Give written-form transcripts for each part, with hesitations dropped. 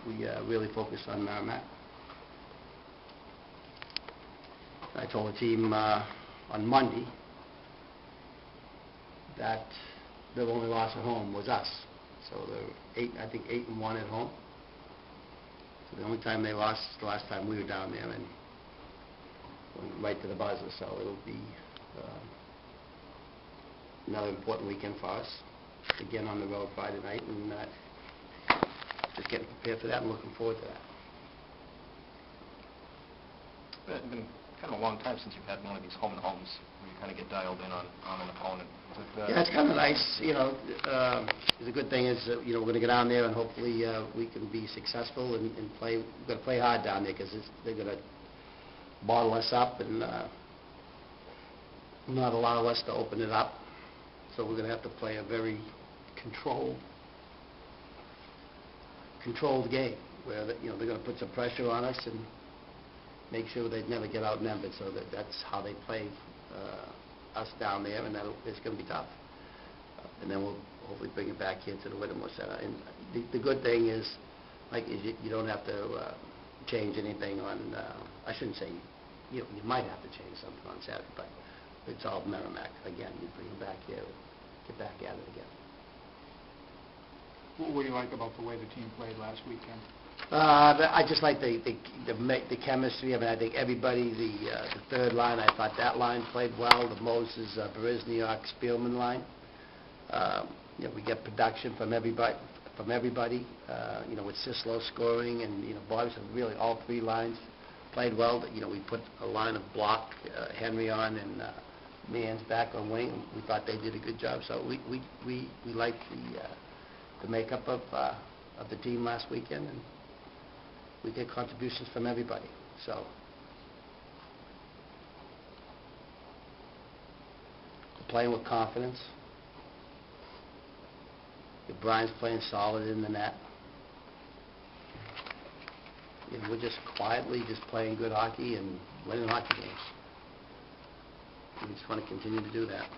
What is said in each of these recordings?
we really focus on Merrimack. I told the team on Monday that their only loss at home was us. So they're 8-1 at home. So the only time they lost is the last time we were down there, and went right to the buzzer. So it'll be another important weekend for us. Again on the road Friday night, and just getting prepared for that and looking forward to that. It's been kind of a long time since you've had one of these home and homes where you kind of get dialed in on an opponent. Yeah, it's kind of nice. The good thing is that, we're going to get down there and hopefully we can be successful and play. We've got to play hard down there because they're going to bottle us up and not allow us to open it up. So we're going to have to play a very controlled game where they're going to put some pressure on us and make sure they never get outnumbered. So that's how they play us down there, and it's going to be tough. And then we'll hopefully bring it back here to the Whittemore Center. And the good thing is, you don't have to change anything on. I shouldn't say you might have to change something on Saturday, but it's all Merrimack. Again, you bring it back here, get back at it again. What do you like about the way the team played last weekend? I just like the chemistry. I mean, I think everybody, the third line, I thought that line played well. The Moses, Borisenok, Spielman line. We get production from everybody. With Sislo scoring and Bob's, really all three lines played well. We put a line of block, Henry on and Mann's back on wing. We thought they did a good job. So we liked the makeup of the team last weekend, and we get contributions from everybody. So playing with confidence. Brian's playing solid in the net. We're just quietly playing good hockey and winning hockey games. We just want to continue to do that.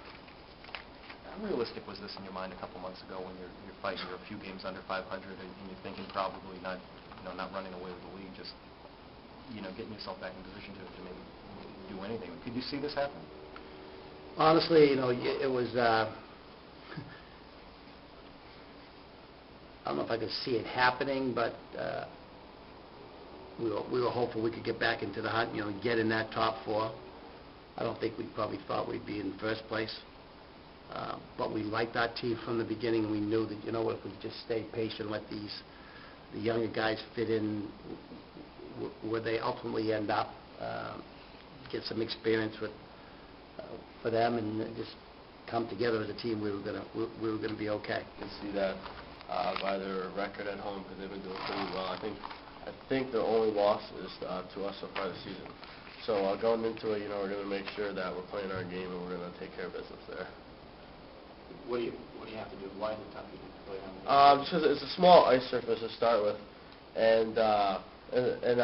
How realistic was this in your mind a couple months ago when you're fighting, you're a few games under 500 and you're thinking probably not running away with the league, just getting yourself back in position to maybe do anything? Could you see this happen? Honestly, it was. I don't know if I could see it happening, but we were hopeful we could get back into the hunt, get in that top four. I don't think we probably thought we'd be in first place. But we liked our team from the beginning, and we knew that, if we just stay patient, let the younger guys fit in where they ultimately end up, get some experience for them, and just come together as a team, we were gonna be okay. You can see that by their record at home, because they've been doing pretty well. I think their only loss is to us so far this season. So going into it, we're going to make sure that we're playing our game and we're going to take care of business there. What do you have to do? Why is it tough to play on? Because it's a small ice surface to start with, and I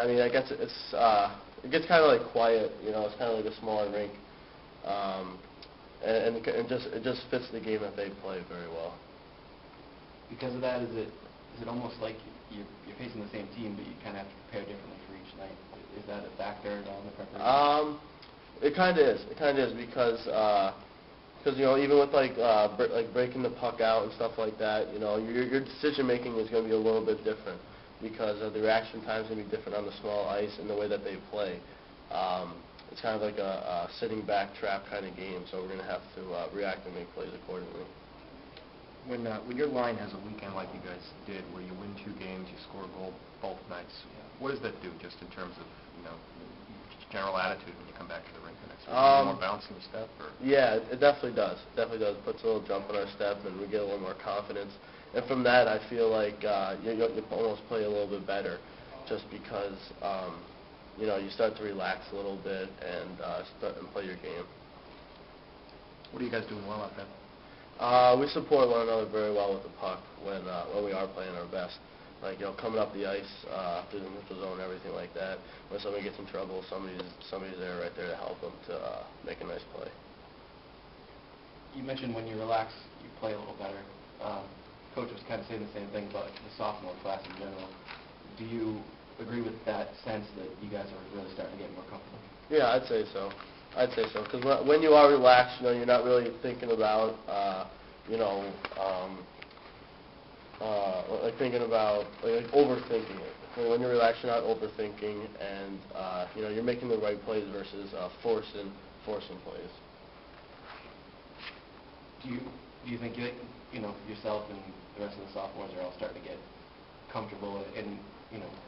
mean, I guess it gets kind of like quiet. It's kind of like a smaller rink, and it just fits the game that they play very well. Because of that, is it almost like you're facing the same team, but you kind of have to prepare differently for each night? Is that a factor in the preparation? It kind of is. It kind of is because even with like breaking the puck out and stuff like that, your decision making is going to be a little bit different because the reaction times going to be different on the small ice and the way that they play. It's kind of like a sitting back trap kind of game, so we're going to have to react and make plays accordingly. When your line has a weekend like you guys did, where you win 2 games, you score a goal both nights, what does that do just in terms of general attitude when you come back to the rink the next week? More bounce in the step? Or? Yeah, it definitely does. It definitely does. It puts a little jump in our step, and we get a little more confidence. And from that, I feel like you almost play a little bit better, just because you start to relax a little bit and start and play your game. What are you guys doing well out there? We support one another very well with the puck when we are playing our best. Like, coming up the ice through the neutral zone and everything like that. When somebody gets in trouble, somebody's there right there to help them to make a nice play. You mentioned when you relax, you play a little better. Coach was kind of saying the same thing about the sophomore class in general. do you agree with that sense that you guys are really starting to get more comfortable? Yeah, I'd say so. Because when you are relaxed, you're not really thinking about, like thinking about, like overthinking it. When you're relaxed, you're not overthinking, and, you're making the right plays versus forcing plays. Do you think yourself and the rest of the sophomores are all starting to get comfortable, and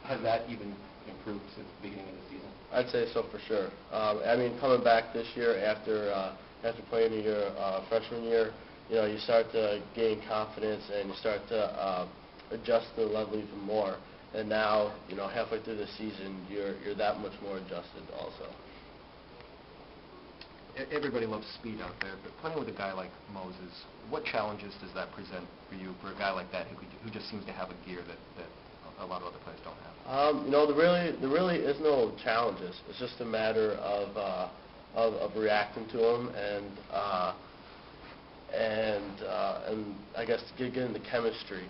has that even improved since the beginning of the season? I'd say so for sure. Coming back this year after playing your freshman year, you start to gain confidence and you start to adjust to the level even more. And now, halfway through the season, you're that much more adjusted also. Everybody loves speed out there, but playing with a guy like Moses, what challenges does that present for you, for a guy like that who just seems to have a gear that a lot of other players don't have? There really is no challenges. It's just a matter of reacting to them and I guess getting the chemistry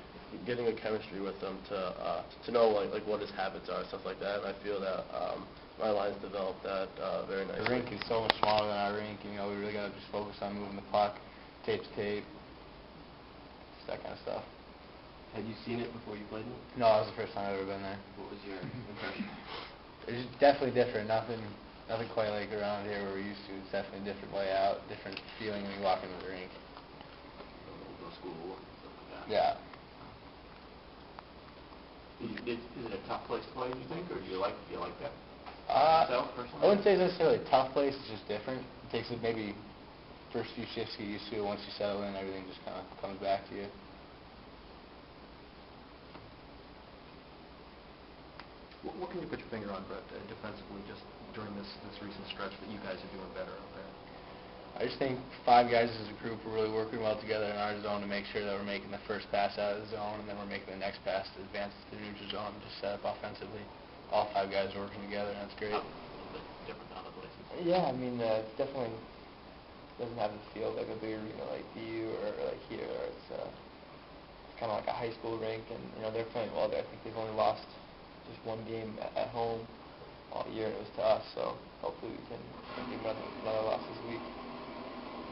with them to know like what his habits are, stuff like that. And I feel that my line's developed that very nicely. The rink is so much smaller than our rink, and we really got to just focus on moving the puck, tape to tape, just that kind of stuff. Had you seen it before you played it? No, that was the first time I've ever been there. What was your impression? It's definitely different. Nothing quite like around here where we're used to. It's definitely a different layout, different feeling when you walk into the rink. Go school and stuff like that. Yeah. Is it a tough place to play, do you think, or do you like that? I wouldn't say it's necessarily a tough place. It's just different. It takes maybe first few shifts to get used to it. Once you settle in, everything just kind of comes back to you. What can you put your finger on, Brett, defensively, just during this recent stretch that you guys are doing better out there? I just think 5 guys as a group are really working well together in our zone to make sure that we're making the first pass out of the zone, and then we're making the next pass to advance to the neutral zone to set up offensively. All 5 guys are working together, and that's great. A little bit different than other places. Yeah, it definitely doesn't have the feel like a big arena like BU or like here. It's kind of like a high school rink, and they're playing well there. I think they've only lost just 1 game at home all year, and it was to us. So hopefully we can get another loss this week.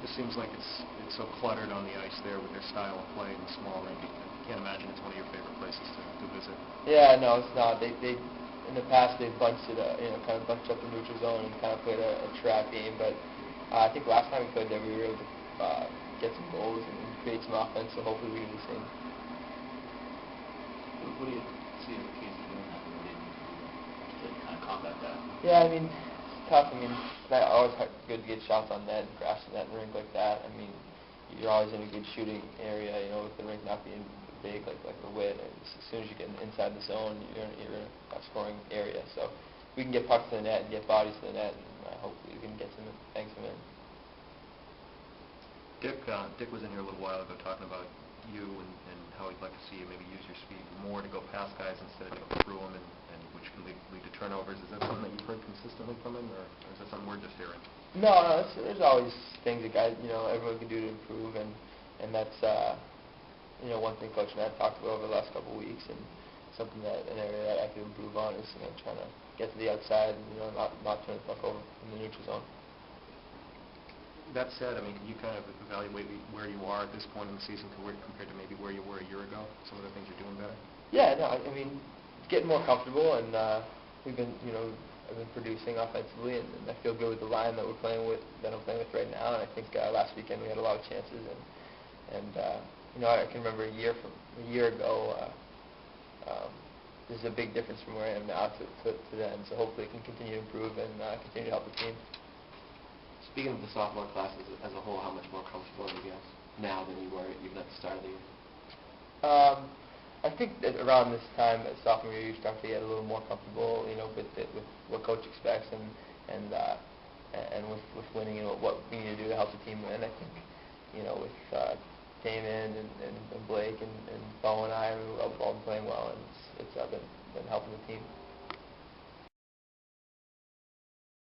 It seems like it's so cluttered on the ice there with their style of play and small rink. I can't imagine it's one of your favorite places to visit. Yeah, no, it's not. They in the past they've bunched it, kind of bunched up the neutral zone and kind of played a trap game. But I think last time we played there, we were able to get some goals and create some offense. So hopefully we can do the same. What do you see as the keys to doing that? To kind of combat that? Yeah, it's tough. It's always good to get shots on net and crash the net in a rink like that. You're always in a good shooting area, with the rink not being big like the Wit. And as soon as you get inside the zone, you're in a scoring area. So if we can get pucks to the net and get bodies to the net, and hopefully we can get some banks them in. Dick was in here a little while ago talking about you and how he'd like to see you maybe use your speed more to go past guys instead of go through them, and which can lead to turnovers. Is that something that you've heard consistently from him, or is that something we're just hearing? No, there's always things that guys, everyone can do to improve, and that's, one thing Coach and I have talked about over the last couple of weeks, and an area that I could improve on is, trying to get to the outside and, not turn the puck over in the neutral zone. That said, can you kind of evaluate where you are at this point in the season compared to maybe where you were a year ago? Some of the things you're doing better? Yeah, no, getting more comfortable, and we've been, I've been producing offensively, and I feel good with the line that I'm playing with right now. And I think last weekend we had a lot of chances, and I can remember a year ago. This is a big difference from where I am now to then. So hopefully it can continue to improve and continue to help the team. Speaking of the sophomore class as a whole, how much more comfortable are you guys now than you were even at the start of the year? I think that around this time, sophomore year, you start to get a little more comfortable, with what coach expects and with winning and what we need to do to help the team win. I think, with Damon and Blake and Bo and I, we've all been playing well, and it's been helping the team.